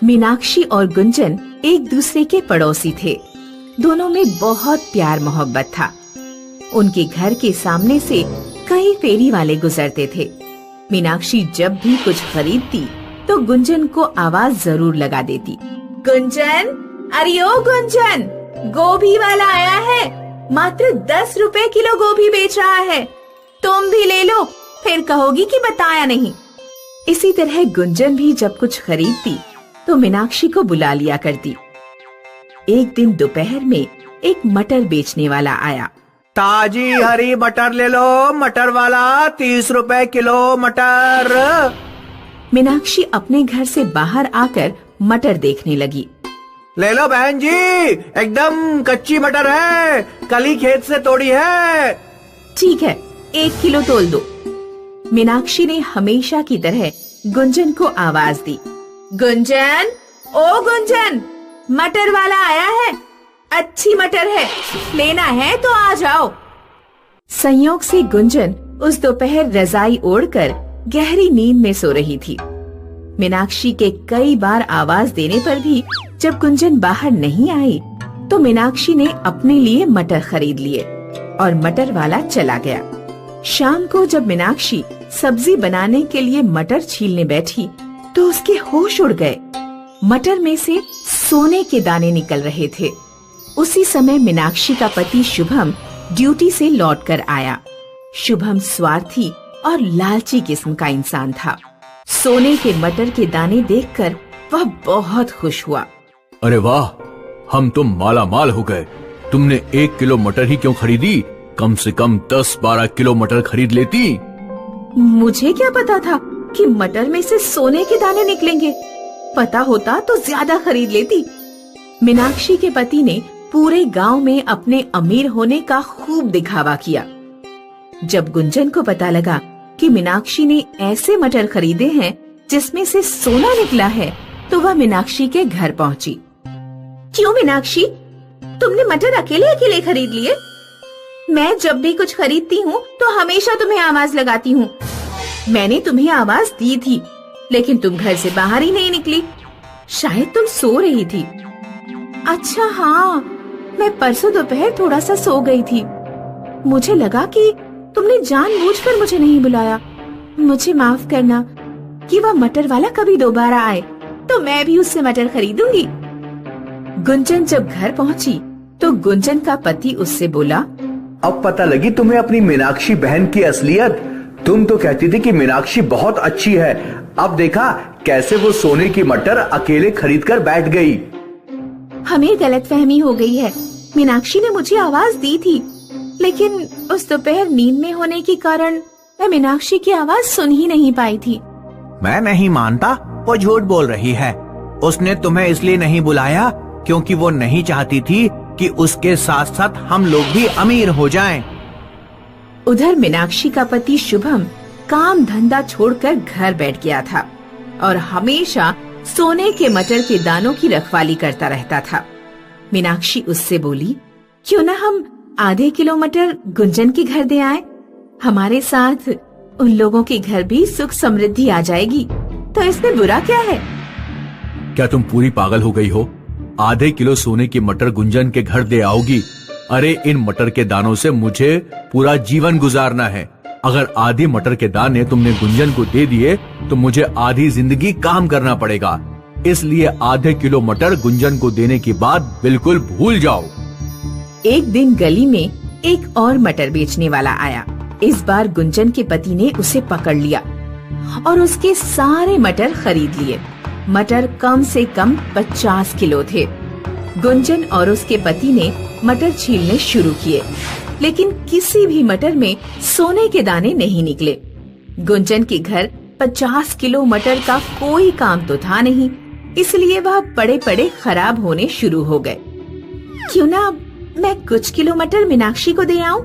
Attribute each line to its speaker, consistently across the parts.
Speaker 1: मीनाक्षी और गुंजन एक दूसरे के पड़ोसी थे। दोनों में बहुत प्यार मोहब्बत था। उनके घर के सामने से कई फेरी वाले गुजरते थे। मीनाक्षी जब भी कुछ खरीदती तो गुंजन को आवाज जरूर लगा देती। गुंजन, अरे ओ गुंजन, गोभी वाला आया है, मात्र 10 रुपए किलो गोभी बेच रहा है, तुम भी ले लो, फिर कहोगी कि बताया नहीं। इसी तरह गुंजन भी जब कुछ खरीदती तो मीनाक्षी को बुला लिया करती। एक दिन दोपहर में एक मटर बेचने वाला आया।
Speaker 2: ताजी हरी मटर ले लो, मटर वाला 30 रुपए किलो मटर।
Speaker 1: मीनाक्षी अपने घर से बाहर आकर मटर देखने लगी।
Speaker 2: ले लो बहन जी, एकदम कच्ची मटर है, कल ही खेत से तोड़ी है।
Speaker 1: ठीक है, 1 किलो तोल दो। मीनाक्षी ने हमेशा की तरह गुंजन को आवाज दी। गुंजन, ओ गुंजन, मटर वाला आया है, अच्छी मटर है, लेना है तो आ जाओ। संयोग से गुंजन उस दोपहर रजाई ओढ़कर गहरी नींद में सो रही थी। मीनाक्षी के कई बार आवाज देने पर भी जब गुंजन बाहर नहीं आई तो मीनाक्षी ने अपने लिए मटर खरीद लिए और मटर वाला चला गया। शाम को जब मीनाक्षी सब्जी बनाने के लिए मटर छीलने बैठी तो उसके होश उड़ गए। मटर में से सोने के दाने निकल रहे थे। उसी समय मीनाक्षी का पति शुभम ड्यूटी से लौटकर आया। शुभम स्वार्थी और लालची किस्म का इंसान था। सोने के मटर के दाने देखकर वह बहुत खुश हुआ।
Speaker 3: अरे वाह, हम तो माला माल हो गए। तुमने 1 किलो मटर ही क्यों खरीदी? कम से कम 10-12 किलो मटर खरीद लेती।
Speaker 1: मुझे क्या पता था कि मटर में से सोने के दाने निकलेंगे। पता होता तो ज्यादा खरीद लेती। मीनाक्षी के पति ने पूरे गांव में अपने अमीर होने का खूब दिखावा किया। जब गुंजन को पता लगा कि मीनाक्षी ने ऐसे मटर खरीदे हैं जिसमें से सोना निकला है तो वह मीनाक्षी के घर पहुंची। क्यों मीनाक्षी, तुमने मटर अकेले अकेले खरीद लिए? मैं जब भी कुछ खरीदती हूँ तो हमेशा तुम्हें आवाज लगाती हूँ। मैंने तुम्हें आवाज दी थी लेकिन तुम घर से बाहर ही नहीं निकली। शायद तुम सो रही थी। अच्छा हाँ, मैं परसों दोपहर थोड़ा सा सो गई थी। मुझे लगा कि तुमने जानबूझकर मुझे नहीं बुलाया। मुझे माफ करना। कि वह मटर वाला कभी दोबारा आए तो मैं भी उससे मटर खरीदूंगी। गुंजन जब घर पहुंची तो गुंजन का पति उससे बोला,
Speaker 2: अब पता लगी तुम्हें अपनी मीनाक्षी बहन की असलियत। तुम तो कहती थी कि मीनाक्षी बहुत अच्छी है, अब देखा कैसे वो सोने की मटर अकेले खरीद कर बैठ गई।
Speaker 1: हमें गलतफहमी हो गई है। मीनाक्षी ने मुझे आवाज दी थी लेकिन उस दोपहर नींद में होने के कारण मैं मीनाक्षी की आवाज सुन ही नहीं पाई थी।
Speaker 2: मैं नहीं मानता, वो झूठ बोल रही है। उसने तुम्हें इसलिए नहीं बुलाया क्योंकि वो नहीं चाहती थी कि उसके साथ साथ हम लोग भी अमीर हो जाएं।
Speaker 1: उधर मीनाक्षी का पति शुभम काम धंधा छोड़कर घर बैठ गया था और हमेशा सोने के मटर के दानों की रखवाली करता रहता था। मीनाक्षी उससे बोली, क्यों ना हम आधे किलो मटर गुंजन के घर दे आए? हमारे साथ उन लोगों के घर भी सुख समृद्धि आ जाएगी, तो इसमें बुरा क्या है?
Speaker 3: क्या तुम पूरी पागल हो गई हो? आधे किलो सोने की मटर गुंजन के घर दे आओगी? अरे इन मटर के दानों से मुझे पूरा जीवन गुजारना है। अगर आधी मटर के दाने तुमने गुंजन को दे दिए तो मुझे आधी जिंदगी काम करना पड़ेगा। इसलिए आधे किलो मटर गुंजन को देने की बात बिल्कुल भूल जाओ।
Speaker 1: एक दिन गली में एक और मटर बेचने वाला आया। इस बार गुंजन के पति ने उसे पकड़ लिया और उसके सारे मटर खरीद लिए। मटर कम से कम 50 किलो थे। गुंजन और उसके पति ने मटर छीलने शुरू किए, लेकिन किसी भी मटर में सोने के दाने नहीं निकले। गुंजन के घर 50 किलो मटर का कोई काम तो था नहीं, इसलिए वह पड़े पड़े खराब होने शुरू हो गए। क्यों ना मैं कुछ किलो मटर मीनाक्षी को दे आऊं?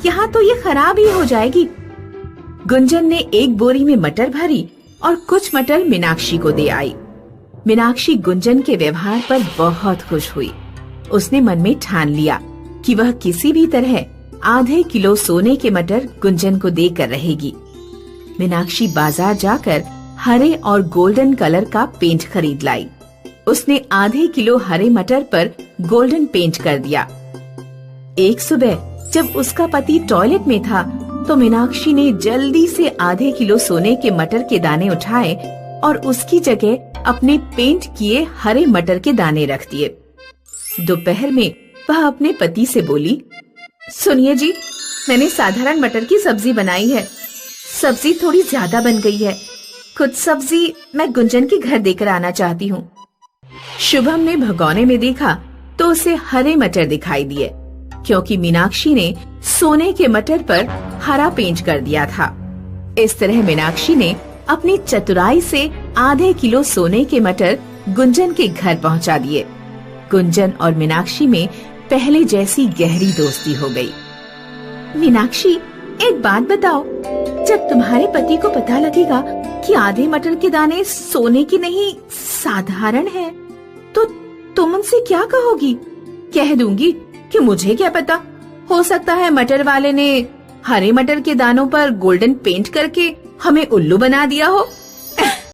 Speaker 1: यहाँ तो ये खराब ही हो जाएगी। गुंजन ने एक बोरी में मटर भरी और कुछ मटर मीनाक्षी को दे आई। मीनाक्षी गुंजन के व्यवहार पर बहुत खुश हुई। उसने मन में ठान लिया कि वह किसी भी तरह आधे किलो सोने के मटर गुंजन को देकर रहेगी। मीनाक्षी बाजार जाकर हरे और गोल्डन कलर का पेंट खरीद लाई उसने आधे किलो हरे मटर पर गोल्डन पेंट कर दिया। एक सुबह जब उसका पति टॉयलेट में था तो मीनाक्षी ने जल्दी से आधे किलो सोने के मटर के दाने उठाए और उसकी जगह अपने पेंट किए हरे मटर के दाने रख दिए। दोपहर में वह अपने पति से बोली, सुनिए जी, मैंने साधारण मटर की सब्जी बनाई है। सब्जी थोड़ी ज्यादा बन गई है। कुछ सब्जी मैं गुंजन के घर देकर आना चाहती हूँ। शुभम ने भगोने में देखा तो उसे हरे मटर दिखाई दिए, क्योंकि मीनाक्षी ने सोने के मटर पर हरा पेंट कर दिया था। इस तरह मीनाक्षी ने अपनी चतुराई से आधे किलो सोने के मटर गुंजन के घर पहुंचा दिए। गुंजन और मीनाक्षी में पहले जैसी गहरी दोस्ती हो गई। मीनाक्षी, एक बात बताओ, जब तुम्हारे पति को पता लगेगा कि आधे मटर के दाने सोने की नहीं साधारण है, तो तुम उनसे क्या कहोगी? कह दूंगी कि मुझे क्या पता, हो सकता है मटर वाले ने हरे मटर के दानों पर गोल्डन पेंट करके हमें उल्लू बना दिया हो।